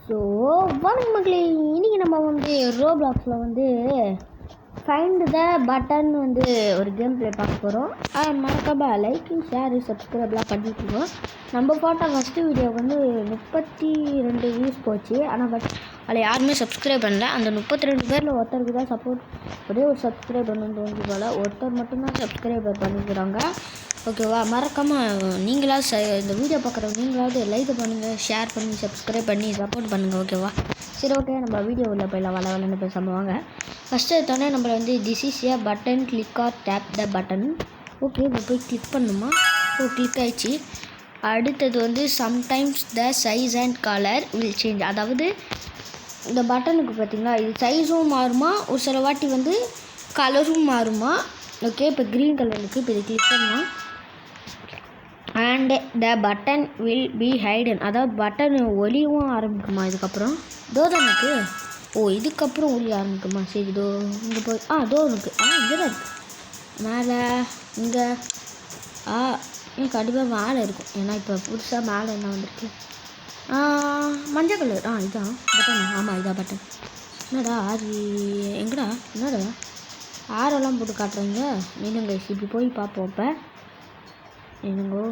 So வணக்கம் மக்களே, இன்றைக்கி நம்ம வந்து ரோப்ளாக்ஸில் வந்து ஃபைண்ட் த பட்டன் வந்து ஒரு கேம் ப்ளே பார்க்க போகிறோம். மறக்காம லைக் ஷேர் சப்ஸ்கிரைப்லாம் பண்ணிட்டுருக்கோம். நம்ம போட்ட ஃபஸ்ட்டு வீடியோ வந்து 32 வியூஸ் போச்சு. ஆனால் அதில் யாருமே சப்ஸ்கிரைப் பண்ணல. அந்த 32 பேரில் ஒருத்தருக்கு தான் சப்போர்ட் ஒரே ஒரு சப்ஸ்கிரைப் பண்ணணும்னு தோணுது போல். ஒருத்தர் மட்டும்தான் சப்ஸ்கிரைபர் பண்ணிக்கிறாங்க. ஓகேவா? மறக்காமல் நீங்களாவது இந்த வீடியோ பார்க்குறவங்க நீங்களாவது லைக் பண்ணுங்கள், ஷேர் பண்ணி சப்ஸ்கிரைப் பண்ணி சப்போர்ட் பண்ணுங்கள். ஓகேவா? சரி, ஓகே, நம்ம வீடியோ உள்ள போயிடலாம். வளன்னு பேசாமல் வாங்க. ஃபஸ்ட்டு எடுத்தோடனே நம்மளை வந்து this is a button, click or tap the button. Okay, இப்போ போய் கிளிக் பண்ணணுமா? கிளிக் ஆகிடுச்சு. அடுத்தது வந்து sometimes the size and colour will change. அதாவது இந்த பட்டனுக்கு பார்த்திங்களா, இது சைஸும் மாறுமா, ஒரு சில வாட்டி வந்து கலரும் மாறுமா. ஓகே, இப்போ க்ரீன் கலர் இருக்குது. இப்போ இது கிளிக் பண்ணலாம். And the button will be Hayden. அதாவது பட்டன் ஒலியும் ஆரம்பிக்குமா இதுக்கப்புறம்? தானக்கு இதுக்கப்புறம் ஒலி ஆரம்பிக்குமா? சரி, இங்கே போய் இருக்கு. இங்கே தான் இருக்குது. மேலே இங்கே கண்டிப்பாக மேலே இருக்கும். ஏன்னா இப்போ புதுசாக மேலே என்ன வந்திருக்கு? மஞ்சள் கலர். இதான் பட்டன். ஆமாம், இதான் பட்டன். என்னடா எங்கடா என்னடா ஆரெல்லாம் போட்டு காட்டுறீங்க? நீங்க இப்படி போய் பார்ப்போம். இப்போ என்னங்கோ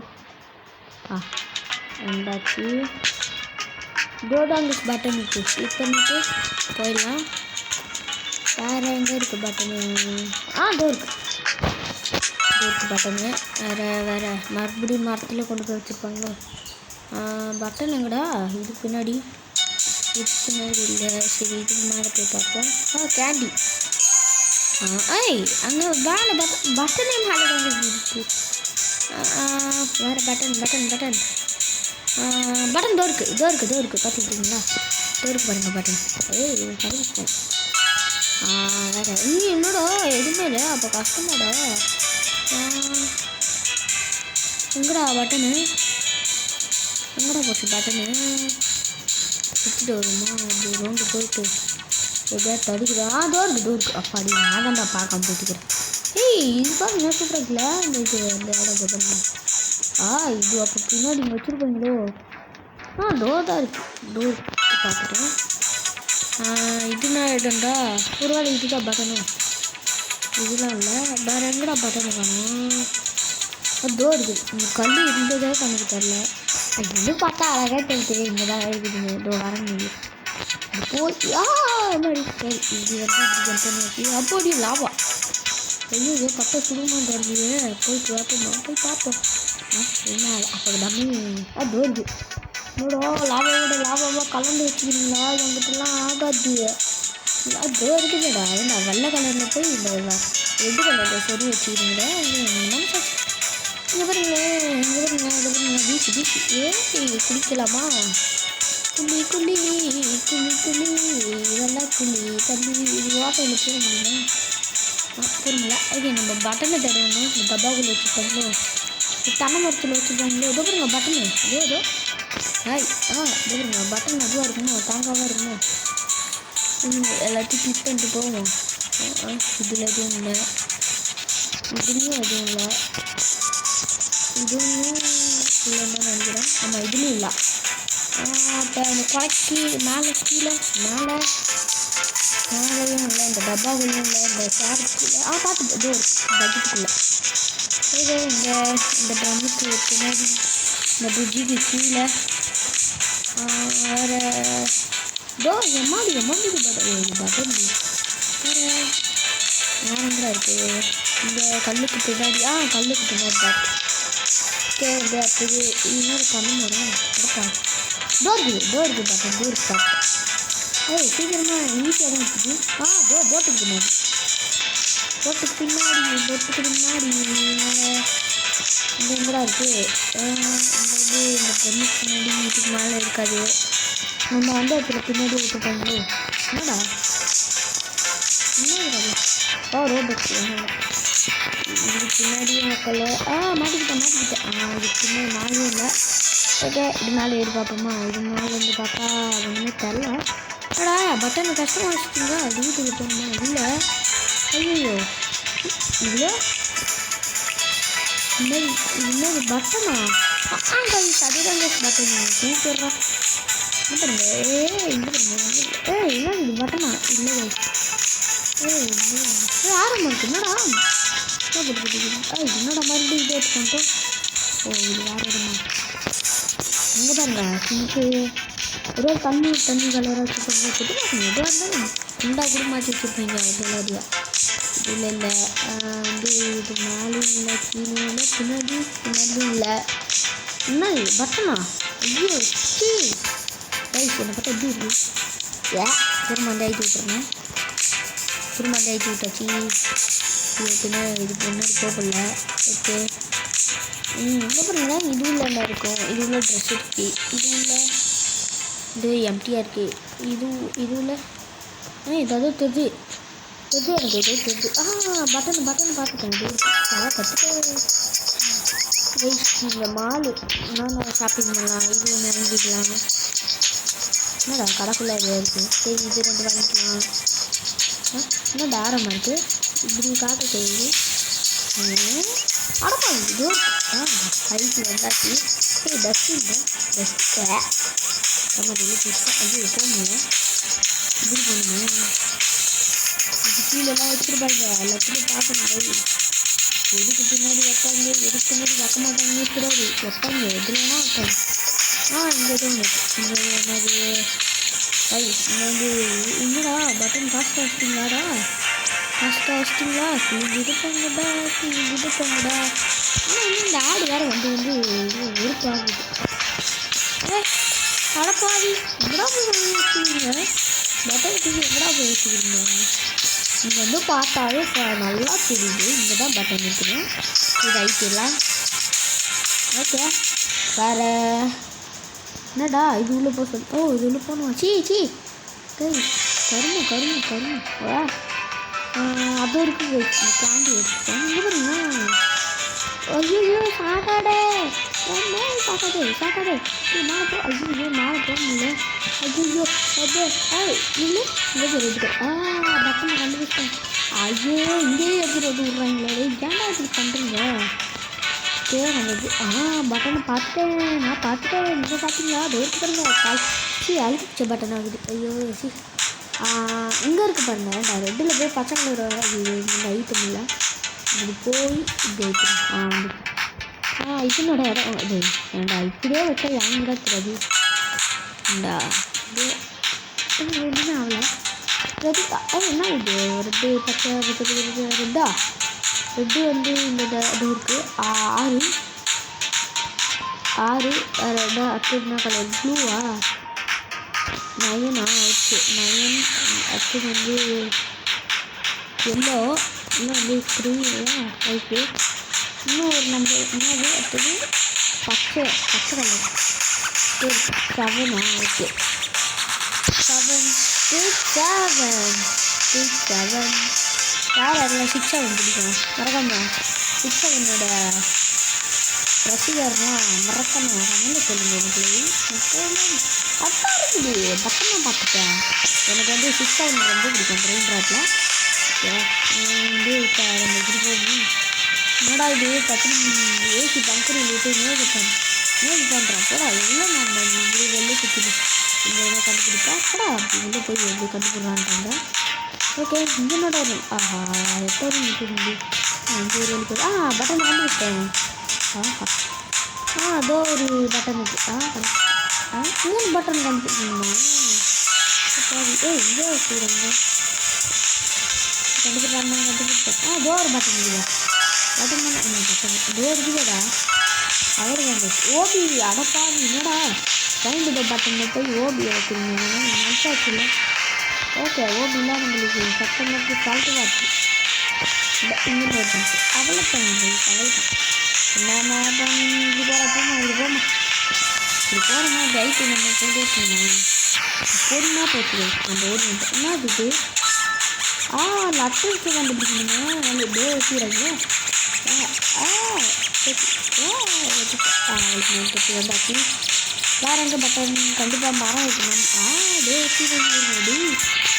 வந்தாச்சு. டோடாங்கிஸ் பட்டன் இருக்குது. கிளிக் பண்ணிவிட்டு போயிடலாம். வேறு எங்கே இருக்குது பட்டனு? டோருக்கு பட்டனு. வேறு மறுபடியும் மரத்தில் கொண்டு போய் வச்சுருப்பாங்களோ. பட்டன் எங்கடா? இதுக்கு பின்னாடி இல்லை. சரி, இதுக்கு மேலே போய் பார்ப்போம். கேண்டி. அங்கே வேறு பட்டனே மேலே வந்து இருக்குது. வேறு பட்டன் டோருக்கு பார்த்துக்கிட்டீங்களா? டோருக்கு பாருங்கள் பட்டன். கிடைக்கும். வேறு என்னடா எதுவுமே இல்லை. அப்போ கஷ்டமாடா. எங்கடா பட்டனு? எங்கடா போச்சு பட்டனு? வச்சுட்டு வருமா? அப்படி ரோண்டு போயிட்டு எதாவது தடுக்குதா? டோருக்கு அப்பாடி நான் தான்டா பார்க்காம போட்டுக்கிறேன். இது பாருங்க, சூப்பராக இருக்குல்ல இந்த இடம் பாருங்க. இது அப்போ பின்னாடி இங்கே வச்சுருப்பீங்களோ? டோர் தான் இருக்குது. டோர் பார்த்துட்டோம். இதுனா இடம்டா. ஒரு வேளை இதுதான் பட்டனு? இதெல்லாம் இல்லை. வேறு எங்கடா பட்டனு காணும்? டோர் இருக்குது. இங்கே கல் இருந்ததே கணக்கு தரல. இது பார்த்தா அழகாக தெரியுது. இங்கே தான் இருக்குதுங்க. வரணும் போய் சரி, இது வந்து இப்படி பண்ணி அப்போடி லாபா. ஐயோ, கட்ட சுடுமான் தருது. போயிட்டு பார்ப்போம். போய் பார்ப்போம் என்ன. அப்போ டம்மி டோர்து லாபாவோட கலந்து வச்சுக்கிறீங்களா? எங்கிட்டலாம் ஆகாது. டோர் இருக்குதுடா. நான் வெள்ளை கலரில் போய் இந்த ரெட்டு கலரில் சொல்லி வச்சுக்கிறீங்களா? இங்கே பாருங்க வீச்சு குளிக்கலாமா? குள்ளி இதெல்லாம் தள்ளி இது வாட்டையில் போட முடியல. போடுங்களா? ஓகே, நம்ம பட்டனை தருவோம். இந்த டப்பாக்குள்ளே வச்சுருப்பாங்களோ, தென்னை மரத்தில் வச்சுருப்பாங்களோ. பாருங்க பட்டனு. இதோ பாருங்க பட்டன் அதுவாக இருக்கணும், தாங்காவாக இருக்கணும். எல்லாத்தையும் கிளிக் பண்ணிட்டு போவோம். இதில் எதுவும் இல்லை, இதுலேயும் எதுவும் இல்லை, இதுவும் இல்லைன்னு நினைக்கிறேன். ஆமாம், இதுலேயும் இல்லை. இப்போ அந்த குறைக்கி மேலே கீழே மேலேயும் இல்லை, இந்த டப்பாக்குள்ளேயும் இல்லை, இந்த சேருக்குள்ளே பார்த்துட்டு இதோ பட்ஜெட்டுக்குள்ளே இது இந்த ட்ரம்முக்கு பின்னாடி இந்த புஜ்ஜிக்கு கீழே வேறு எம்மாடி பட்டன் வேறு எங்கடா இருக்குது? இந்த கல்லுக்கு பின்னாடி கல்லுக்கு பின்னாடி பார்த்து கேது. அப்படி இன்னொரு கண்ணு வரும். டோருக்கு பட்டன். டோருக்கு பார்த்து சீக்கிரமாக ஈஸியாக தான் இருக்குது. போட்டுக்கு பின்னாடி இங்கே எங்கடா இருக்குது? இந்த பொண்ணுக்கு பின்னாடி வீட்டுக்கு மேலே இருக்காது. நம்ம வந்து அதில் பின்னாடி விட்டுட்டாங்களோ. என்னடா ரோபோட்ஸ் இதுக்கு பின்னாடி மக்கள் மாட்டிக்கிட்டேன். இதுக்கு பின்னாடி நாயும் இல்லை. ஓகே, இது மேலே ஏறி பார்ப்போமா? இது மேலே வந்து பார்த்தா ஒன்றுமே தெரில. பட்டனை கஷ்டமாக வச்சுட்டீங்களா? அது வீட்டுக்கு போகணுமா? இல்லை. ஐயோ, இல்லை இன்னொரு பட்டனா? அதுதான் பட்டன் சூப்பர்ரா. என்ன பாருங்க இந்த பாருங்க என்ன இது பட்டனா இல்லை ஆரம்பம் இருக்கு என்னடா என்னடா மறுபடியும் இது பண்ணிட்டோம். ஓ இது வேறு இடமா அங்கே பாருங்க சிங்க்கு ஒரு தண்ணி கலராக வச்சுருப்பாங்க எதுவாக இருந்தாலும் குண்டா கூட மாற்றி வச்சுருப்பீங்க கலரியா இல்லை இல்லை வந்து இது மேலேயும் இல்லை கீழே இல்லை பின்னாடியும் இல்லை என்ன பட்டனா ஐயோ ரைஸ் என்னை பார்த்தா எப்படி இருக்கு திரும்ப வந்து ஆகிட்டு விட்டுருங்க திரும்ப வந்து ஆகிட்டு விட்டாச்சு இது முன்னாடி போகல ஓகே என்ன பண்ணுங்க இது உள்ள என்ன இருக்கும் இது உள்ள ட்ரெஸ் இருக்குது இது உள்ள இது எம்டியாக இருக்குது இது உள்ள ஏதாவது தெரிஞ்சு எனக்கு ஏதோ தெரிஞ்சு பட்டன் பார்த்துட்டேன் இது நல்லா கற்றுக்க இந்த மாலு நான் ஷாப்பிங் பண்ணலாம் இது ஒன்று வாங்கிக்கலாம் என்னடா கடைக்குள்ளே இது இருக்குது சரி இது 2 வாங்கிக்கலாம் என்ன தாரமாக இருக்குது இப்படி காட்டு செய்யுது அடப்பா இது கைக்கு வந்தாச்சு சரி டஸ்ட்டு நம்ம வெளியே போட்டு ஐயோ போகணுங்க இப்படி போகணுமே இது கீழெல்லாம் வச்சுருப்பாங்க எல்லாத்தையும் பார்க்கணும் எதுக்கு பின்னாடி வைப்பாங்க எதுக்கு பின்னாடி வைக்க மாட்டாங்கன்னு தெரியாது வைப்பாங்க எதுலன்னா வைப்பாங்க இங்கே தான் இங்கே என்னது இங்கே வந்து என்னடா பட்டன் ஃபாஸ்ட்டாக வச்சிட்டிங்களாடா இது போங்கடா ஆனால் இன்னும் இந்த ஆடு வேறு வந்து வெறுப்பாகுது அடப்பாவி எங்கடா போய் வச்சுக்கிறீங்க பட்டன் தூக்கி எங்கடா போய் வச்சுக்கிறீங்க இங்கே வந்து பார்த்தாவே நல்லா தெரியுது இங்கே தான் பட்டன் இருக்கணும் இது ஐட்டிடலாம் ஓகே வேறு என்னடா இது உள்ளே போக சொல்லு இது உள்ளே போகணும் சீ கருமு வா அது இருக்குது கேண்டி எடுத்துட்டேன் இங்கே பாருங்க ஐயோ சாக்காடே மேலே போ மேலே போக முடியல ஐயோ இல்லை இங்கே போய் எடுத்துட்டேன் பட்டனை கண்டுபிடிச்சேன் ஐயோ இங்கேயே எடுத்துகிட்டு வந்து விட்றாங்களே ஏன்டா இப்படி பண்ணுறீங்க நல்லது பட்டனை நான் பார்த்துட்டேன் நீங்கள் பார்த்தீங்களா டோருக்கு பாருங்க அழுப்பிச்ச பட்டன் ஆகுது ஐயோ இங்கே இருக்குது பாருங்க நான் ரெட்டில் போய் பச்சை கலர் இந்த ஐட்டம் இல்லை இது போய் இந்த ஐட்டம் இதனோட இடம் இது ஏண்டா இப்படியே வச்சா யாருங்கடா தெரியாது ஏண்டா ஒன்றுமே ஆகலை ரெட்டா என்ன இது ரெட்டு பச்சை ரெட்டா ரெட்டு வந்து இந்த இது இருக்குது 6 ரெட்டா அடுத்து கலர் ப்ளூவா 9 ஓகே 9 அடுத்தது வந்து எல்லோ இன்னும் வந்து க்ரீனா ஓகே இன்னும் ஒரு நம்பர் என்னது அடுத்தது பச்சை கலர் 7 ஓகே 7 யார் அதில் 6 பிடிக்கும் மறக்காம 6 ரசிகர்லாம் மறக்காம கமெண்ட் சொல்லுங்கள் எனக்கு அப்பா இருக்குது பக்கமாக பார்த்துட்டேன் எனக்கு வந்து 6 ரொம்ப பிடிக்கும் ட்ரெயின் ட்ராப்பில் வந்து இப்போ நம்ம இப்படி போகணும் என்னடா இது டக்குனு ஏசி பங்கர் விட்டு மேஜ் பண்ணுறான் போடா எவ்வளோ நம்ம இப்படி வெளியே சுற்றி இந்த இதை கண்டுபிடிப்பா போடா அப்படி வெளியே போய் எப்படி கண்டுபிடுறான்றாங்க ஓகே இங்கே என்னடா எப்போதும் நிற்கிறது 5 வெளியே போய் பட்டன் கண்டுபிடிச்சேன் அதோ ஒரு பட்டன் இருக்குது 3 பட்டன் கண்டுபிடிக்கணுமா இங்கே வச்சுருங்க கண்டுபிடிச்சேன் அதோ ஒரு பட்டன் இருக்குதா பட்டன் இதோ இருக்குதா அவர் வந்து ஓபி அடப்பா என்னடா ஃபைண்ட் பட்டன் போய் ஓபி வைக்கிறீங்க நல்லாச்சுல்ல ஓகே ஓபிலாம் நம்மளுக்கு சட்டமேட்டு சால்ட்டு வாட்சி இங்கே அவ்வளோதான் என்னம்மா இது போகிறப்போமா இப்படி போகிறோமா டைட்டு நம்ம போயிட்டே இருக்கணும் பொறுமையாக போச்சு நம்ம ஓடி வந்துட்டோம் என்ன இது லட்சத்து கண்டுபிடிக்கணுமா வந்து டே வச்சுக்கிறாங்க அவளுக்கு வந்தாச்சு வேறு எங்கே பட்டன் கண்டிப்பாக மரம் வைக்கணும் டே வச்சுடி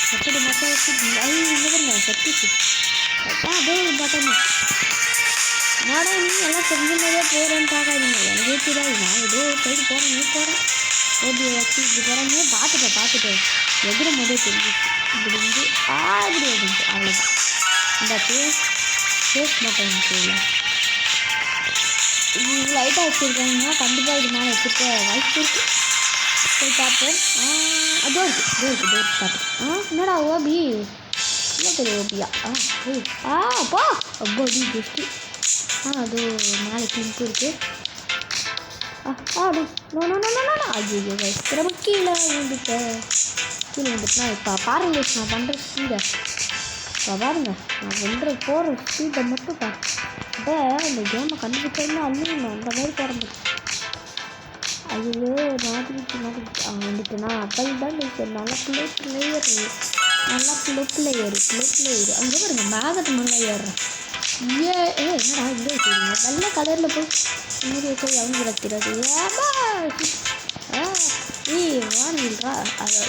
சட்டடி மொத்தம் வச்சு இல்லை சட்டிச்சு அதே பட்டன் நாடா நீ எல்லாம் தெரிஞ்ச மாதிரியே போகிறேன்னு பார்க்காதீங்க எனக்கே தெரியாது நான் ஏதோ சைடு போகிறேன் ஓபியை வச்சு இப்படி போகிறாங்க. பார்த்துட்டேன் எதிரும் போதே தெரிஞ்சிச்சு. இப்படி வந்து இப்படி வந்துச்சு. அவ்வளோதான். இந்த ஃபேஸ் மட்டும் இருந்துச்சுல்ல, இது லைட்டாக வச்சுருக்காங்கன்னா கண்டிப்பாக இது மேலே வச்சுருக்க வாய்ப்பு இருக்குது. போய் பார்ப்போம். அதோ இருக்குது பார்ப்போம். என்னடா ஓபி என்ன பெரிய ஓபியா? போ ஓபி ஜஸ்ட்டு. அது மேலே கிளிப்பு இருக்குது. ஐயோ திரும்ப கீழே வந்துட்டுனா இப்போ பாருங்க நான் பண்ணுற ஸ்பீடை. இப்போ பாருங்க நான் போகிற ஸ்பீடை மட்டும் இப்போ இந்த கேமை கண்டுபிடிச்சா அள்ளிடணும். அந்த மாதிரி போகிறேன். ஐயோ மாட்டிக்கிட்டு வந்துட்டுனா அப்பல் தான் இருக்குது. நல்லா பிளேயர் அங்கே பாருங்க மேகத்து நல்லா ஏறுறேன். என்னடா இங்கே வச்சுருங்க நல்ல கலரில் போய் இன்னொரு போய் அவங்க கிடக்கிறது. வாங்கிடுறா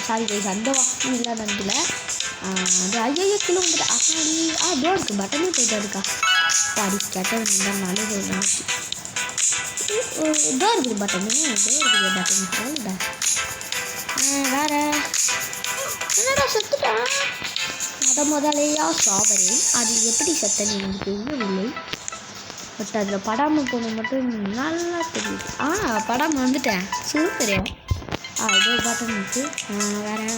சாரி கைஸ் அந்த வாங்கினு இல்லாதல அது ஐயோ கிலோ வந்துட்டு டோர் இருக்குது. பட்டனே போயிட்டு இருக்கா பாடி கேட்டால் நல்ல டோர் இருக்குது. பட்டனு சொல்லுடா. வேறு என்னடா செத்துட்டேன். முதலையா ஸ்ட்ராபெரி அது எப்படி செத்தன்னு எனக்கு தெரியவில்லை. பட் அதில் படாமல் போகணும் மட்டும் நல்லா தெரியுது. படாமல் வந்துட்டேன். சூப்பர். ஏதோ பட்டன் இருக்குது. வேறு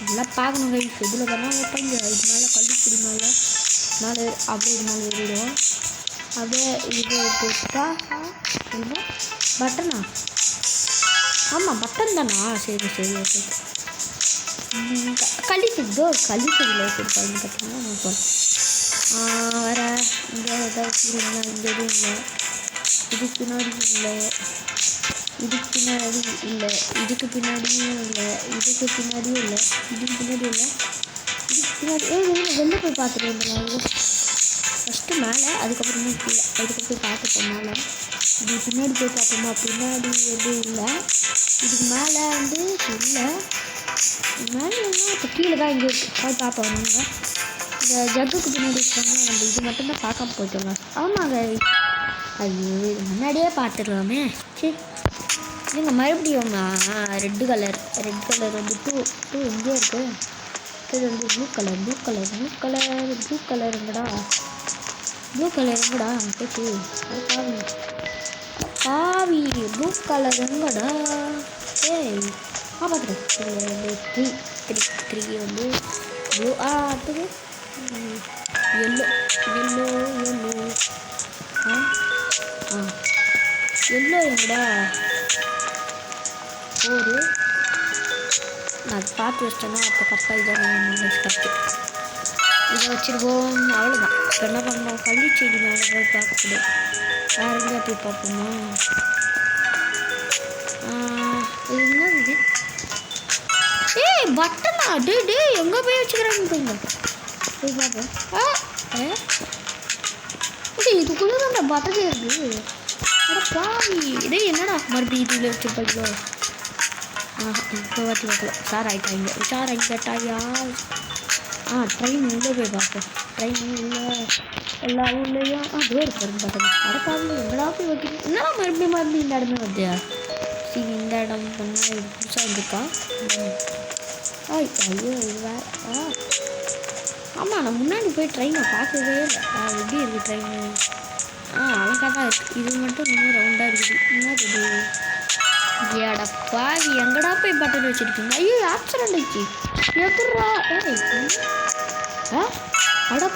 இதெல்லாம் பார்க்கணும் கைஸ். இதில் வேணால் வைப்பாங்க. இது மேலே கல்லுக்குடி மேலே அப்படியே இது மேலே ஏறிடுவோம். அப்படியே இது போட்டா என்ன பட்டனா? ஆமாம் பட்டன் தானா? சரி ஓகே. கழிச்சது கழிச்சதில் வச்சுருக்காங்க பார்த்தீங்கன்னா நான் சொல்கிறேன். வேறு இங்கே ஏதாவது இங்கே எதுவும் இல்லை. இதுக்கு பின்னாடி இல்லை. இதுக்கு பின்னாடியும் இல்லை. இதுக்கு பின்னாடியும் இல்லை. இதுக்கு பின்னாடி வெளில போய் பார்த்துட்டு வந்தேன். ஃபஸ்ட்டு மேலே அதுக்கப்புறமா கீழே அதுக்கப்புறம் பார்த்துப்போம். மேலே இது பின்னாடி போய் பார்ப்போமா? பின்னாடி எதுவும் இல்லை. இதுக்கு மேலே வந்து இல்லை. மேலே இப்போ கீழே தான் இங்கே இருக்குது. போய் பார்ப்போம். நீங்கள் இந்த ஜக்குக்கு பின்னாடி இருக்காங்கன்னா நம்ம இது மட்டும்தான் பார்க்காம போயிட்டோங்க. ஆமாங்க. ஐயோ இது முன்னாடியே பார்த்துடலாமே. சரி நீங்கள் மறுபடியும் ரெட் கலர் வந்து டூ எங்கே இருக்குது? இது வந்து ப்ளூ கலர் எங்கடா? கேட்டு பாவி ப்ளூ கலர் எங்கடா? பார்த்துட்டேன். த்ரீ வந்து ப்ளூ. அடுத்தது எல்லோ எங்கடா? நான் பார்த்து வச்சிட்டேன்னா அப்போ கரெக்டாக இதை கரெக்டு இதை வச்சுருக்கோம். அவ்வளோதான். இப்போ என்ன பண்ணோம்? கள்ளிச்செடி மேலே போய் பார்க்கக்கூடாது. வேறு எங்கேயா போய் பார்ப்போமா? இது என்னது? பட்டனா? எங்கே போய் வச்சுக்கிறாங்க போய் பார்ப்போம். இதுக்குள்ளே தான் பட்டனே இருக்குது. பாவி என்னடா மறுபடியும் இதில் வச்சுருப்பாங்களோ? இப்போ வாட்டி பார்க்கல. உஷாராயிட்டாயா? ட்ரெயின் உள்ளே போய் பார்ப்போம். ட்ரெயின் உள்ள எல்லா ஊர்லேயும் டோர் பாருங்க பட்டன். அடக்காது எங்கடா போய் வைக்கணும்? என்னடா மறுபடியும் இந்த இடமே வந்துயா? சரி இந்த இடம் பண்ணால் இது புதுசாக வந்துருக்கா? ஐயோ இது வேறு. ஆமாம் நான் முன்னாடி போய் ட்ரெயினை பார்க்கவே இல்லை. எப்படி இருக்குது ட்ரெயின்? அழகாக தான் இருக்குது. இது மட்டும் இன்னும் ரவுண்டாக இருக்குது. என்னது இது? பாவி எங்கடா போய் பட்டன் வச்சுருக்கீங்க? ஐயோ ஆக்சிடென்ட் ஆச்சு. எப்படா?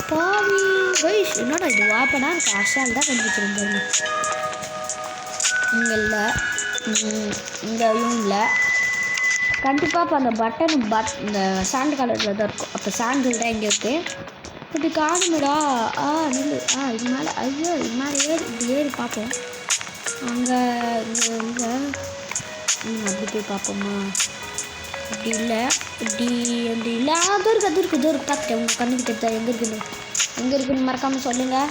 பாவி வயசு என்னடா இது? வாப்பனா எனக்கு அசால் தான் கண்டுபிடிச்சிருந்தாங்க. இங்கே இல்லை, இங்கேயும் இல்லை. கண்டிப்பாக இப்போ அந்த பட்டன் இந்த சாண்ட் கலரில் தான் இருக்கும். அப்போ சாண்டில் தான் இங்கே இருக்குது. இப்படி காணுமேடா. நில்லு. இது மேலே ஐயோ இது மேலே ஏறி பார்ப்போம். அங்கே இங்கே அப்படி போய் பார்ப்போமா? இப்படி இல்லை அது இருக்கு பார்த்துட்டேன். உங்கள் கண்ணுக்கு தெரிஞ்சா எங்கே இருக்குன்னு மறக்காமல் சொல்லுங்கள்.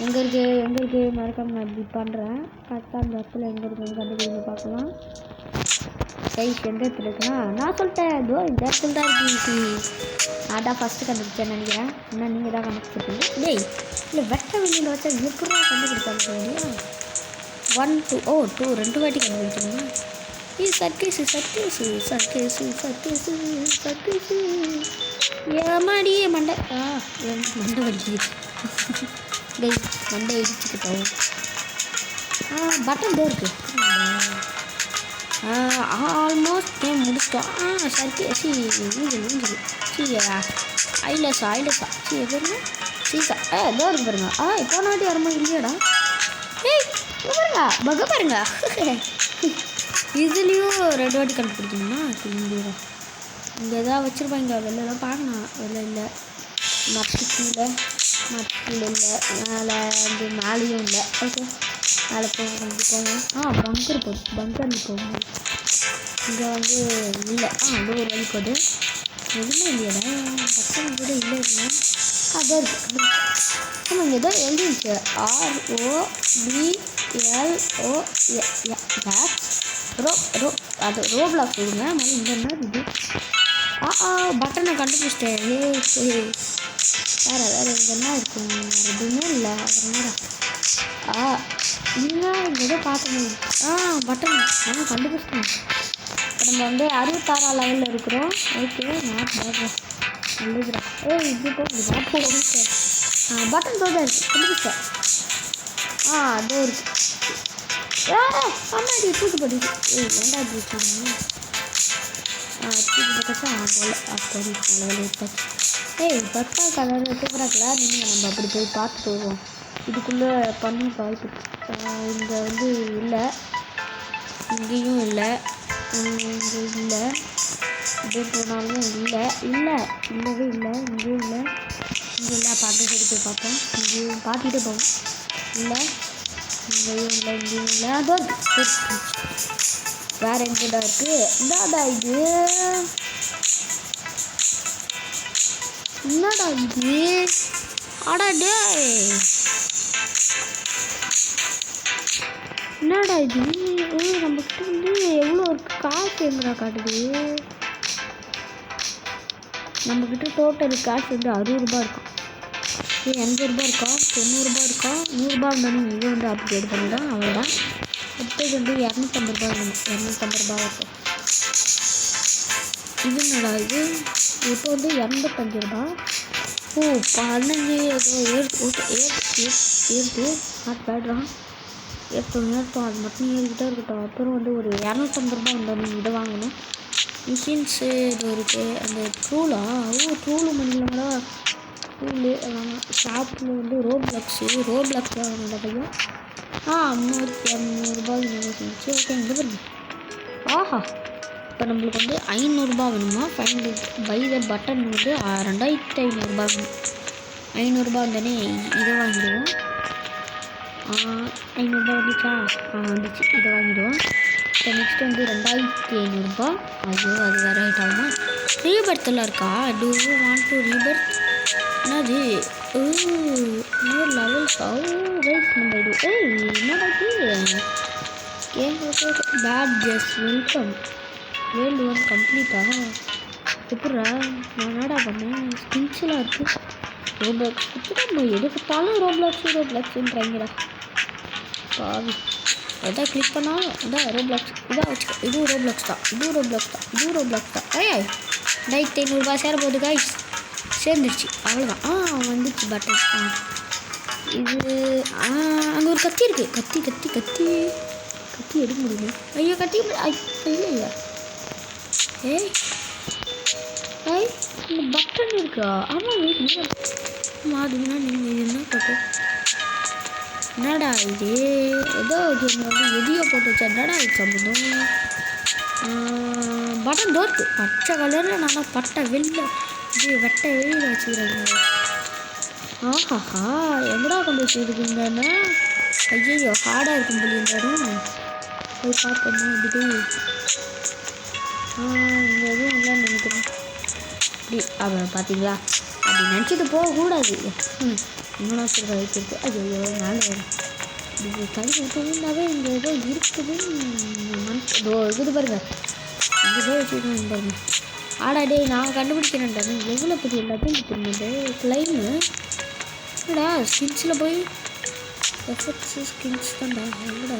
எங்கே இருக்குது மறக்காமல் நான் இப்படி பண்ணுறேன். கரெக்டாக அந்த இடத்துல எங்கே இருக்குன்னு கண்டுபிடிங்க பார்க்கலாம். கைஸ் எந்த இடத்துல இருக்குன்னா நான் சொல்லிட்டேன். இந்த இடத்துல தான் இருக்கு. அதான் ஃபஸ்ட்டு கண்டுபிடிச்சேன்னு நினைக்கிறேன். இன்னும் நீங்கள் தான் கண்டுபிடிச்சிருக்கீங்க. இல்லை வெட்ட வெளியில் வச்சா எப்படிதான் கண்டுபிடிச்சாங்க இல்லையா? 1 2 2 2 வாட்டி கண்டுபிடிச்சிருங்க. சர்க்கேஸு சர்க்கேஸு சர்க்கேஸு சர்க்கேஸு சர்க்கேஸு ஏமாடி மண்டை மண்டை வலிக்குது கைஸ் மண்டை இடிச்சுக்கிட்டோம் பட்டன் டோர் இருக்கு ஆல்மோஸ்ட் கேம் முடிச்சிட்டோம் சர்க்கேஸு ஊஞ்சல் ஐலஸா சீ எதுனா சீசா டோர் இருக்கு பாருங்க போன வாட்டி வரும்போது இல்லையாடா பாருங்க பக பாருங்க இதுலேயும் 2 வாட்டி கண்டுபிடிக்கணுமா இங்கே எதாவது வச்சுருப்பாங்க வெளிலலாம் பார்க்கணும் வெளில இல்லை மரத்து கீழே இல்லை மேலே வந்து மேலேயும் இல்லை ஓகே மேலே போங்க பங்கர் போகுது பங்கரில் போகும்போது இங்கே வந்து இல்லை அது ஒரு வழி போகுது எதுவுமே இல்லையடா பக்கம் கூட இல்லை அதான் இருக்குது ஆமாம் இங்கே தான் எழுதிருச்சு ROBLOX அது ரோப்ளாக்ஸ் கொடுங்க மாதிரி இங்கே என்ன இது பட்டனை கண்டுபிடிச்சிட்டேன் வேறு இங்கே என்ன இருக்கும் வேறு எதுவுமே இல்லை என்னடா இங்கே ஏதோ பார்க்கணும் பட்டன் கண்டுபிடிச்சிட்டேன் இப்போ நம்ம வந்து 66 லெவலில் இருக்கிறோம் ஓகே நான் பார்க்குறேன் நல்லதுடா இப்படி போகுது பட்டன் தோதான் இருக்குது கண்டுபிடிச்சேன் அதோ இருக்குது ஆமாடி தூக்கு போட்டுச்சு ஏண்டா தூக்கி போட்டா போல அப்படி தலைவலி விட்டாச்சு பட்டா கலர் சூப்பராக நீங்கள் நம்ம அப்படி போய் பார்த்துட்டு வருவோம் இதுக்குள்ளே பண்ணி வாய்ப்பு இங்கே வந்து இல்லை இங்கேயும் இல்லை இங்கே இல்லை இப்படி போனாலும் இல்லை இல்லவே இல்லை இங்கேயும் இல்லை இங்கே இல்லை பார்த்து சரி போய் பார்ப்போம் இங்கேயும் பார்த்துக்கிட்டே போவோம் இல்லை இங்கேயும் இல்லை இங்கேயும் இல்லை அதான் வேறு எங்கடா இருக்குது என்னடா இது என்னடா இது அடா டே என்னடா இது நம்மக்கிட்ட வந்து எவ்வளோ இருக்குது காசு எங்கடா காட்டுது நம்மக்கிட்ட டோட்டல் காசு வந்து 60 ரூபா இருக்கும் 80 ரூபா இருக்கா 90 ரூபா இருக்கா 100 ரூபா இருந்தாலும் இது வந்து அப்கிரேட் பண்ணிதான் அவ்வளோதான் அடுத்தது வந்து 250 ரூபா வேணும் 250 ரூபா இருக்கும் இது என்னடா இது இப்போ வந்து 85 ரூபா 15 ஏதோ ஏறுது நாட் பேட்ரான் ஏற்றோம் அது மட்டும் ஏறிக்கிட்டே இருக்கட்டும் அப்புறம் வந்து ஒரு 250 ரூபா வந்து இதை வாங்கணும் மிஷின்ஸு இது இருக்குது அந்த ட்ரூலா ட்ரூலு பண்ணிக்கலாங்களா ட்ரூலு ஷாப்பில் வந்து ரோப்ளாக்ஸில் வாங்கின பையன் 200 இருந்துச்சு ஓகே இங்கே பாருங்க இப்போ நம்மளுக்கு வந்து 500 ரூபா வேணுமா பை த பட்டன் வந்து 2500 ரூபா வேணும் 500 ரூபா வந்தானே இதை வாங்கிடுவோம் 500 ரூபா வந்துச்சு இதை வாங்கிடுவோம் இப்போ நெக்ஸ்ட் வந்து 2500 ரூபா ஐயோ அது வேறு ஹைட் ஆகுமா ரீபர்த்தெல்லாம் இருக்கா டூ வாண்ட் டு ரீபர்த் என்னது இன்னொரு லெவல் ரைஸ் நம்ம இது என்னடா பேட் ஜஸ் வெல்கம் வேர்ல்டு 1 கம்ப்ளீட்டா எப்படா நான் என்னடா பண்ணேன் ஸ்கில்ஸ்லாம் இருக்குது ரோப்ளாக்ஸ் இப்போ எடுத்தாலும் ரோப்ளாக்ஸுன்றாங்கடா பாவி எதாவது கிளிக் பண்ணாலும் இதான் ரோப்ளாக்ஸ் இதாக வச்சுக்கோ இதுவும் ரோப்ளாக்ஸ் தான் ஏய் 2500 ரூபா சேர போகுது காய்ஸ் சேர்ந்துருச்சு அவ்வளோதான் வந்துச்சு பட்டன் இது அங்கே ஒரு கத்தி இருக்குது கத்தி எடுக்க முடியுமா ஐயோ கத்தி இல்லை ஏய் இந்த பட்டன் இருக்கா ஆமாம் அதுனா நீங்கள் என்ன போட்டு என்னடா இது ஏதோ கேம் வந்து எதையோ போட்டு வச்சா என்னடா இது சம்பந்தம் பட்டன் தோற்கு பச்சை கலரில் நல்லா பட்டை வெளில இது வெட்டை வெளியில் வச்சுக்கிறாங்க எங்கடா கொண்டு வச்சுருக்கீங்கன்னா ஐயோ ஹார்டாக இருக்கும் போது இந்த இடம் போய் பார்ப்போமா இப்படி இங்கே எதுவும் இல்லைன்னு நினைக்கிறேன் இப்படி பார்த்தீங்களா அப்படி நினச்சிட்டு போகக்கூடாது இன்னொன்று வச்சுருக்க வைக்கிறது ஐயோ மேலே இது கை விட்டுருந்தாவே இங்கே ஏதோ இருக்குதுன்னு இது பாருங்க இங்கே போய் வச்சுருக்கேன் பாருங்க ஆடாடே நான் கண்டுபிடிக்கிறேன்டா எவ்வளோ பெரிய எல்லாத்தையும் தெரியுது கிளைமு என்னடா ஸ்கில்ஸில் போய் எஃபெக்ட்ஸு ஸ்கில்ஸ் தான்டா எவ்வளோடா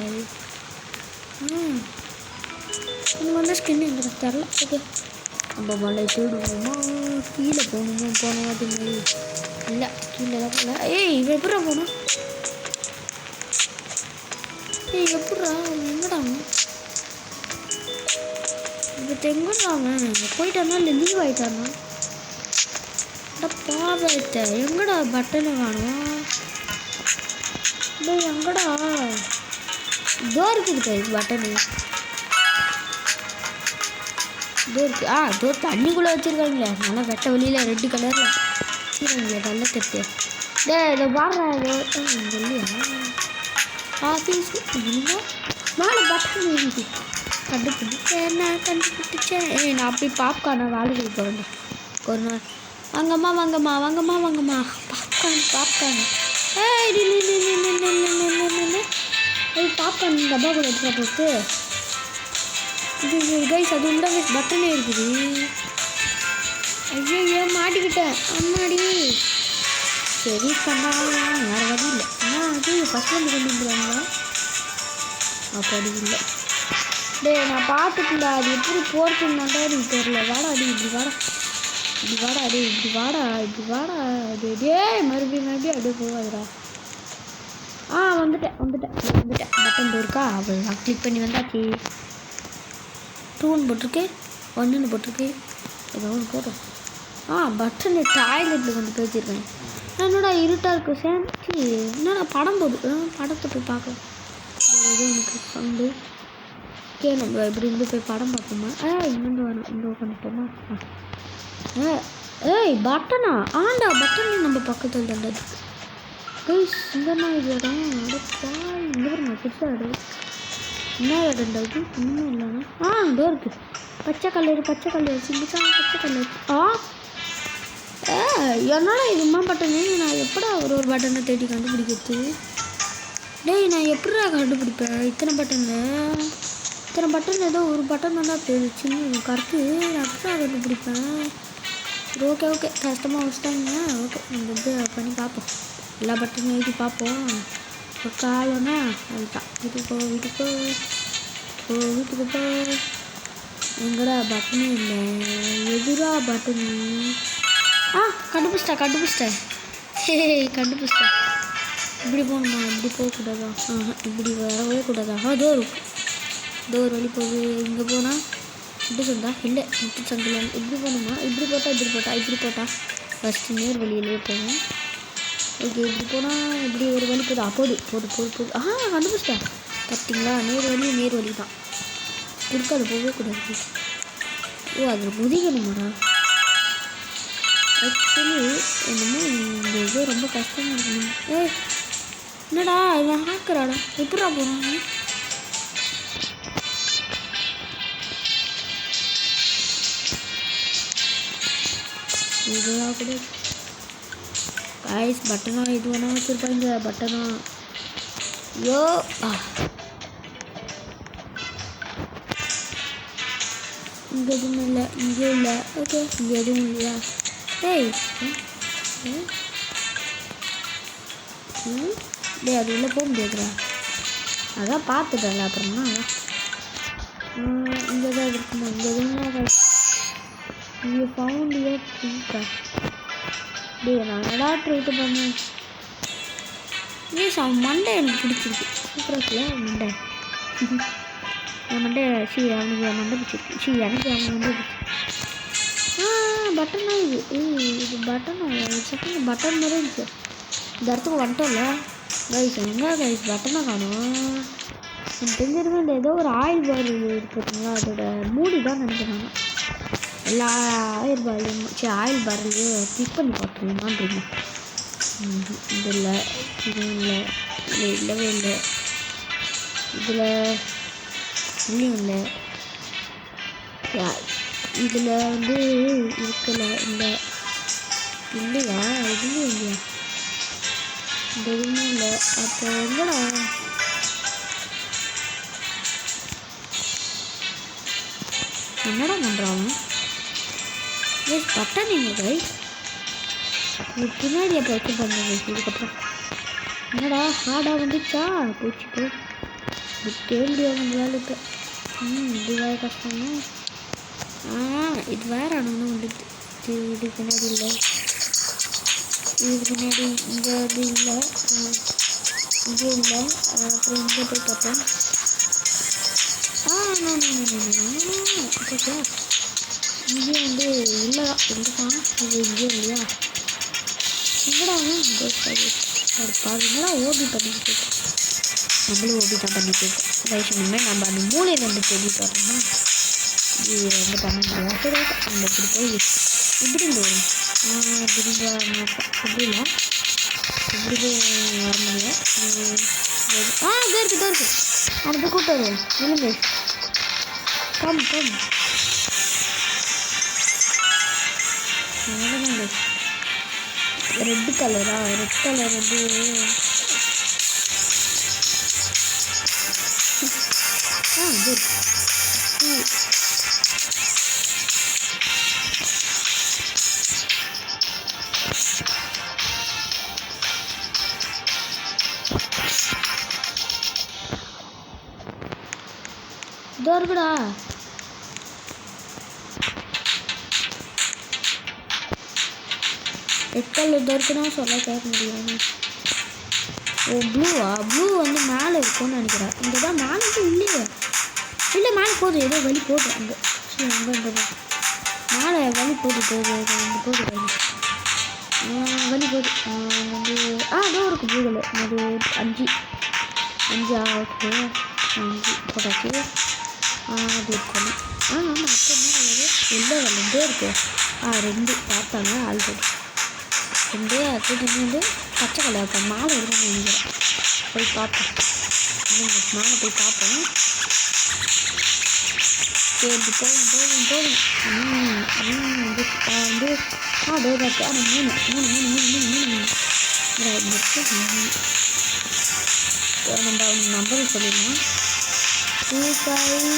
எனக்கு வந்த ஸ்கின் எனக்கு தெரில. ஓகே நம்ம மலை தேடுவோமா, கீழே போகணுமா, போன வாட்டி மாதிரி இல்லை, கீழே தான் போகல. ஏய் இவன் எப்படா போகணும்? ஏய் எப்படா எங்கடா இப்போ எங்கடாங்க போயிட்டானா இல்லை லீவ் ஆகிட்டானா? பாவத்தை எங்கடா பட்டனை காணும்? டேய் எங்கடா இதோ இருக்குது பட்டனு, இதோ இருக்கு. இதோ தண்ணிக்குள்ளே வச்சுருக்காங்களே நல்லா வெட்ட வெளியில் ரெட்டு கலரில் வச்சுருக்காங்களே நல்ல தட்டு. டே இதை வாடுறா இல்லையா ஆஃபீஸ் மேலே பட்டன் இருக்கு. கண்டுபிடிச்சேன் நான் கண்டுபிடிச்சேன். நான் அப்படி பாப்கார்னை வாழ்க்கை வந்து ஒரு நாள் வாங்கம்மா வாங்கம்மா வாங்கம்மா வாங்கம்மா பாப்கார்ன் பாப்கார்ன் டப்பா கூட எடுத்துகிட்டு போட்டு இது கைஸ் அது உள்ள பட்டனே இருக்குது. ஐயோ மாட்டிக்கிட்டேன் அம்மாடி. சரி பண்ணா வேறு வழி இல்லை. ஆனால் அது ஃபஸ்ட் வந்து கொண்டு வந்துடுவாங்களா? அப்படி இல்லை. டே நான் பார்த்துக்கல அது எப்படி போகிறதுனாண்டா எனக்கு தெரியல. வாடா அடி இப்படி வாடா இப்படி வாடா அடே இப்படி வாடா இப்படி வாடா அது டே மறுபடியும் அப்படியே போகாதுடா. வந்துட்டேன் பட்டன் இருக்கா அவ்வளோ கிளிக் பண்ணி வந்தாச்சு. 2ன்னு போட்டிருக்கு 1ன்னு போட்டிருக்கு ஏதோ ஒன்று போட்டோம். பட்டனு டாய்லெட்டில் கொண்டு போய் வச்சுருக்கேன். என்னடா இருட்டாக இருக்குது சேர்ந்துச்சு. என்னடா படம் போடு படத்தை போய் பார்க்கலாம். ஏதோ எனக்கு சவுண்டு ஓகே நம்ம இப்படி இருந்து போய் படம் பார்ப்போமா? இங்கேருந்து வேணும் இங்கே உட்காந்துட்டோமா? ஏய் பட்டனா பட்டன் நம்ம பக்கத்தில் தண்டது இங்கேனா இது இடம் அடுப்பா இங்கே ஒரு புதுசாக இடம் என்ன இடம்டா இது இன்னும் இல்லைண்ணா இதோ இருக்குது பச்சை கலர் சிங்கிச்சா பச்சை கலர். என்னடா இதுமா பட்டனு நான் எப்படா ஒரு பட்டனை தேடி கண்டுபிடிக்கிறது? டேய் நான் எப்படா கண்டுபிடிப்பேன் இத்தனை பட்டன் ஏதோ ஒரு பட்டன் தான் சின்ன கருத்து அப்படிதான் கண்டுபிடிப்பேன். ஓகே கஷ்டமாக வச்சுட்டாங்க. ஓகே நம்ம இது பண்ணி பார்ப்போம். எல்லா பட்டனும் எழுதி பார்ப்போம். ஒரு காலம்னா அதுதான் வீட்டுக்கு போ எங்கடா பட்டனே இல்லை. எதுரா பட்டனு? கண்டுபிடிச்சிட்டேன் இப்படி போகணுமா? இப்படி போகக்கூடாதா? இப்படி வரவே கூடாதா? இதோ ஒரு வழி போகுது. இங்கே போனால் இப்படி சொந்தா இல்லை முட்டு சந்தில் இப்படி போகணுமா? இப்படி போட்டால் ஃபஸ்ட்டு நேர் வழியிலே போகும். ஓகே இப்படி போனால் இப்படி ஒரு வழி போகுது போது கண்டுபிடிச்சிட்டேன். பார்த்தீங்களா நேர் வழி தான் குறுக்காது போகவே கூடாது. அதில் குதிக்கணுமாடா? ஆக்சுவலி என்னமோ இந்த இது ரொம்ப கஷ்டமாக இருக்கணும். என்னடா இவன் ஹாக்கராடா எப்படா போகிறான்? இதுவாக கூட காய்ஸ் பட்டனா இது வேணா வச்சுருப்பாங்க பட்டனா. ஐயோ இங்கே எதுவும் இல்லை இங்கேயும் இல்லை. ஓகே இங்கே எதுவும் இல்லையா? அது உள்ளே போக முடியாதுடா. அதான் பார்த்துட்டல அப்புறமா இங்கே தான் இருக்குமா? இங்கே எதுவும் இங்கே ஃபவுண்டியே இருக்கா? நான் என்னடா ட்ரைட்டு பண்ணேன். அவன் மண்டை எனக்கு பிடிச்சிருக்கு. சூப்பராக இருக்குல்ல மண்டை. என் மண்டை அவனுக்கு என் மண்டை பிடிச்சிருக்கு. எனக்கு அவன் மண்டை பிடிச்சி பட்டனா இது பட்டனா செகண்ட் பட்டன் மாதிரி இருந்துச்சு. இந்த இடத்துக்கு வந்துட்டோம்ல கைஸ். எங்கே கைஸ் பட்டனை காணும்? எனக்கு தெரிஞ்சிருமே இந்த ஏதோ ஒரு ஆயில் பார் இருக்குதுங்களா அதோட மூடி தான் நினைக்கிறாங்க. எல்லா ஆயில் பார்லையும் கிளிக் பண்ணி பார்த்துருமான்றீங்க. இது இல்லை இதுவும் இல்லவே இல்லை இதில் இல்லையும் இல்லை இதில் வந்து இருக்கல இல்லை இல்லையா இதுலேயும் இல்லையா இந்த எதுவுமே இல்லை. அப்போ எங்கடா என்னடா பண்ணுறான்? பட்டன் எங்க கைஸ்? பின்னாடி அப்போ வச்சு பண்ணுங்க. இதுக்கப்புறம் என்னடா ஹார்டாக வந்துச்சா போச்சுட்டு கேள்வி அவங்களால இப்போ இது வேறு கஷ்டமா. இது வேறு ஒன்று வந்துட்டு இது பின்னாடி இல்லை, இது பின்னாடி இங்கே இது இல்லை, இங்கே இல்லை. அப்புறம் இங்கே போய் பார்த்தேன். ஓகே இங்கே வந்து இல்லைதான் இல்லைதான், இது இங்கே இல்லையா? இங்கடா என்னடா ஓபி பண்ணிட்டு இருக்கோம், நம்மளும் ஓபி தான் பண்ணிட்டு இருக்கோம். ரைட் இனிமேல் நம்ம அந்த மூலையை வந்து தேடிட்டு வரோம்னா இது வந்து பண்ண முடியாது. சரி அந்த இப்படி போய் இப்படி வரும். இப்படி வர மாட்டோம், இப்படி இல்லை, இப்படி போய் வர முடியும். இதோ இருக்கு அடுத்த கூட்டம் வரும். இல்லைங்க கம் அவ்வளோதாங்க. ரெட் கலரா, ரெட் கலர் வந்து குட். இதோ இருக்குடா. ரெட் கலர் இதோ இருக்குன்னா சொல்ல கேட்க முடியாது. ஓ ப்ளூவா? ப்ளூ வந்து மேலே இருக்கும்னு நினைக்கிறேன். இங்கே தான் மேலே இல்லையே, இல்லை மேலே போகுது, ஏதோ வழி போகுது அங்கே. சரி அங்கே மேலே வழி போகுது, அங்கே போகுது வழி போகுது. வந்து அதோ இருக்குது ப்ளூ கலர். அது 5 ஓகே 5 போட்டாச்சு. அது இருக்கணும். ஆமாம் அப்போ என்ன கலரு? எல்லோ கலர்ந்தே இருக்கு. 2 பார்த்தாங்க ஆல்ரெடி 2. அது வந்து பச்சை கலர் இருக்கா மேலே இருக்குன்னு நினைக்கிறேன். போய் பார்ப்போம், மேலே போய் பார்ப்போம். சரி போகும் வந்து அதோ இருக்கு. 3 நம்ம நம்பர் சொல்லிடலாம். 25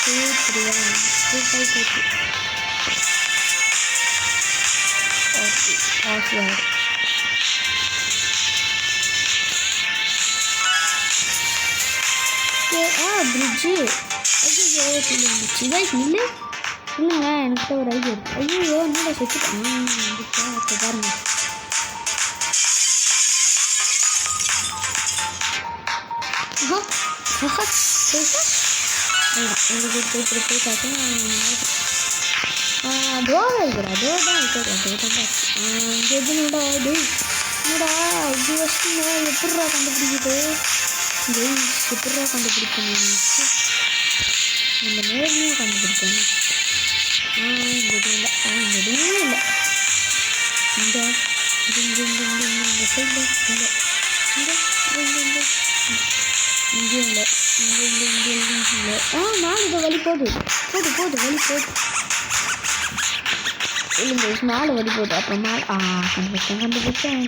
2523 பிரிட்ஜு. ஐயோ சொல்லிருந்துச்சு இல்லை இல்லைங்க, எனக்கு ஒரு ஐடியா இருக்கு. ஐயோ என்னோட செத்துட்டேன். பாருங்க போய் தோவை இருக்கிறா, தோ தான் இருக்கிறா. இங்கே எதுனடா இது என்னடா இது வச்சுங்க எப்பட்றா கண்டுபிடிக்குது? எப்பட்றா கண்டுபிடிக்கணும்? இந்த நேர்லையும் கண்டுபிடிக்கணும். இந்த எதுவும் இல்லை, இந்த எதுவும் இல்லை. இந்த சைடில் இல்லை, இங்கேயும் இல்லை, இங்கே இல்லை. நான் இதை வழி போகுது வழி போகுது இல்லைங்க, மேலே வழி போகுது. அப்புறம் மேலே கண்டுபிடிச்சேன்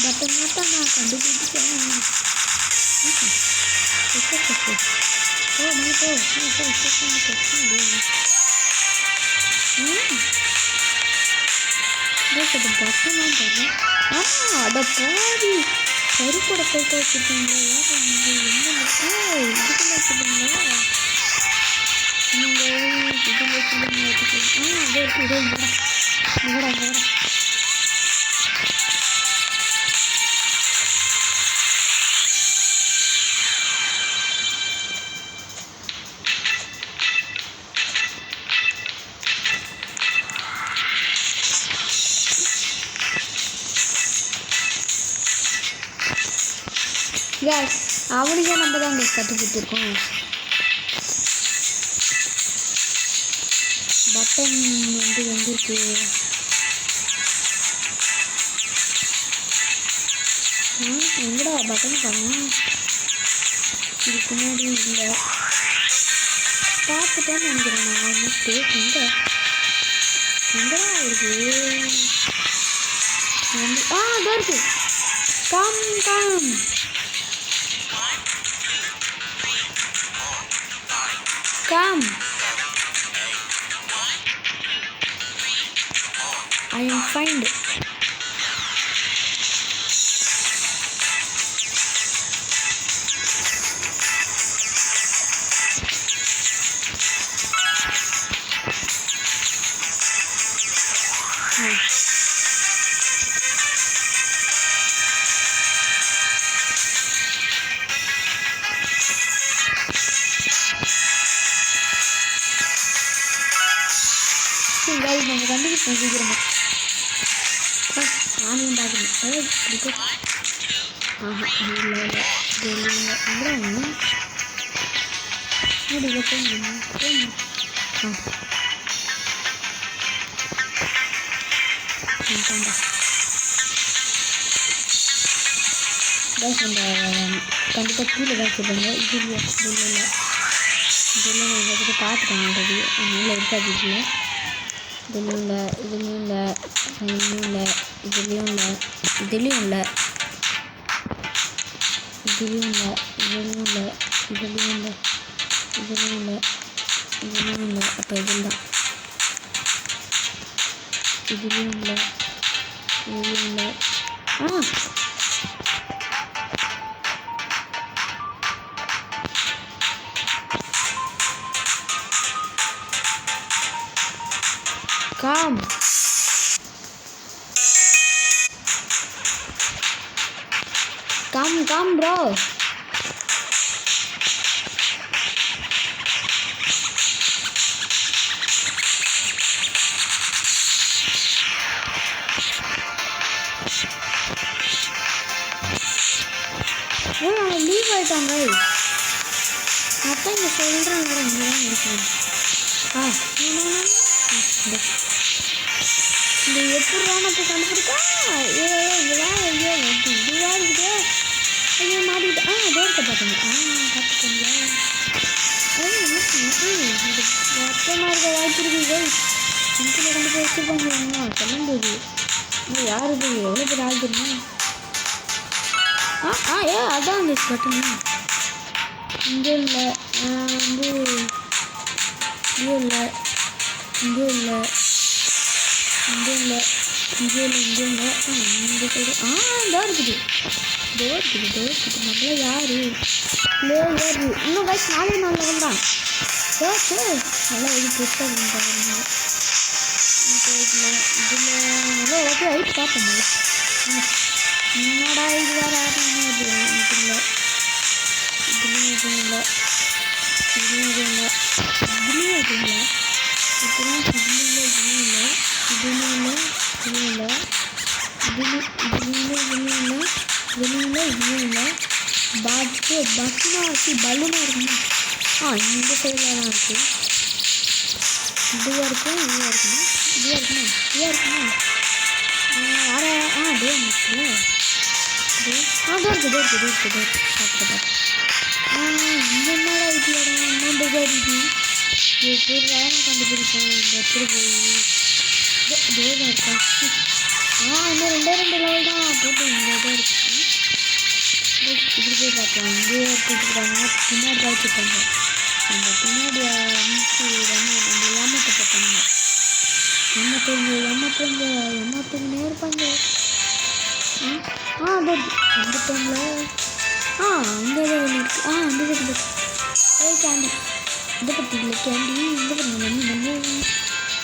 பட்டன் மட்டும் நான் கண்டுபிடிச்சேன். பட்டன் தரல. அட பாதி கருப்பட போட்டு வச்சுருக்கீங்களா? இதுக்குள்ள வச்சுருக்கீங்களா நீங்கள்? இதில் வச்சுருந்தீங்க அதே இருக்கு. இதோ இங்கடா கேஸ் அவனுக்கே நம்ம தான் கேஸ் கற்றுக் கொடுத்துருக்கோம். பட்டன் வந்து எங்கே இருக்கு? எங்கடா பட்டன் காணும்? இதுக்கு முன்னாடி இல்லை, பார்த்துட்டேன்னு நினைக்கிறேன் நான். ஆல்மோஸ்ட்டு எங்கடா இருக்கு? அதோ இருக்கு. Come I am find. சீக்கிரமா நானும் பார்க்கணும். ஆஹா இல்லை இல்லை இல்லை அப்புறம் முடியல போகணும். நம்ம கண்டிப்பாக கீழே தான் சொல்லுங்க. இது இல்லை இதெல்லாம் நான் கிட்ட பார்த்துட்டேன் ஆல்ரெடி. அதனால இருக்காது. இதுலேயும் இல்லை இதுலேயும் இல்லை இதுலேயும் இல்லை இதுலேயும் இல்லை இதுலேயும் இல்லை இதுலேயும் இல்லை இதுலேயும் இல்லை இதுலேயும் இல்லை இதுலேயும் இல்லை இதுலேயும் இல்லை. அப்போ இதில் தான் இதுலேயும் இல்லை இதுலேயும் இல்லை. Come. Come, bro. லீவ் ஆயிட்டாங்க. அப்போ இங்கே சொல்கிறாங்க இந்த எப்படிதான் அப்போ கண்டுபிடிக்கா இதுதான் ஐயோ இதுவாக இருக்குது. ஐயோ மாறிட்டு டோர்த்தை பார்த்தீங்க பார்த்துக்கோங்களா. மொத்தமாக இருக்க வாய்ப்பு இருக்குது. இன்றைக்கி கொண்டு போய் வச்சுருப்பாங்க சொல்ல முடியாது. யார் இது எவ்வளோ பேர் ஆள் தெரியுமா? அதான் அந்த பட்டனு இங்கே இல்லை வந்து இங்கே இல்லை இங்கே இல்லை இங்கே இல்லை இங்கே இல்லை இங்கே இல்லை இங்கே சைடு இதோ இருக்குது நம்மள யார் பிளேயர் இன்னும் வயசு 4 நாளில் தான் நல்லா இது புதுசாக இருந்தாங்க. இதில் நல்லா ஓகே ஐட்டு பார்ப்போம். என்னடா இது வேறு ஆடுறாங்க. இல்லை இதுலேயும் எதுவும் இல்லை இதுலேயும் எதுவும் இல்லை இதுலேயும் எதுவும் இல்லை இப்போதான் இதுலேயும் இல்லை இதுலேயும் இல்லை இதுலேயும் இல்லை இதுலேயும் இல்லை இதுலேயும் இல்லை இதுலேயும் இல்லை பஸ்ஸுனா வச்சு பலூனாக இருக்குமா? இந்த சைடில் தான் இருக்குது. இதுவாக இருக்கும் இதுவாக இருக்குமா இதுவாக இருக்குமா இதுவாக இருக்குமா டே இருக்குல்ல இருக்குது பார்த்துட்டு இங்கே என்னடா ஐடியாடா இன்னும் இருக்குது. எப்படி வேலை கண்டுபிடிப்பேன் இந்த இடத்துல போய் டேதான் இருக்கா. இன்னும் 2 லெவல் தான் போட்டு இங்கே தான் இருக்குது. இப்படி போய் பார்க்கலாம். இங்கேயே எடுத்துக்கிறாங்க பின்னாடி தான் வச்சுருக்காங்க. அந்த பின்னாடி அனுப்பிச்சு நம்ம ஏமாற்ற பார்ப்பாங்க. ஏமாற்றுங்க இருப்பாங்க. அது அந்த டைமில் இந்த இருக்குது. அந்த இருக்குது கேண்டி இந்த பற்றிங்கள கேண்டி இந்த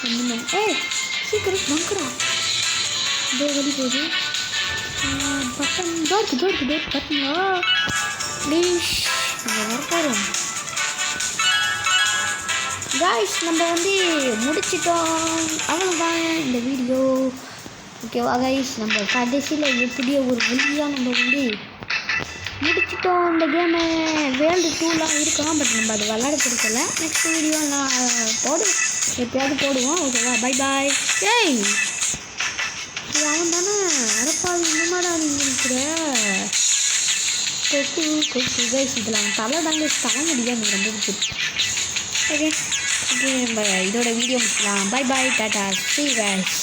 பண்ணி சீக்கிரம் நம்புறா இதோ வெளி போகுது. பட்டன் டோருக்கு பார்த்தீங்களா ப்ளீஸ் நம்ம வரப்போகிறோம். காய்ஸ் நம்ம வந்து முடிச்சிட்டோம். அவ்வளோதான் இந்த வீடியோ. ஓகேவா கைஸ், நம்ம கடைசியில் எப்படியோ ஒரு வழியாக நம்ம வந்து முடிச்சிட்டோம் இந்த கேமை. வேர்ல்டு 2லாம் இருக்கலாம், பட் நம்ம அது விளாட பிடிக்கல. நெக்ஸ்ட் வீடியோ நான் எப்பயாவது போடுவோம். ஓகேவா, பை பாய். அவன் தானே அரப்பாவி இன்னமாடா நீங்கள் கூட கொக்கு கைஸ். இதில் அவன் தலை தாங்க தலை முடியாது. எனக்கு ரொம்ப பிடிச்சிருக்கு. ஓகே நம்ம இதோட வீடியோ முடிக்கலாம். Bye bye, tata, see you guys.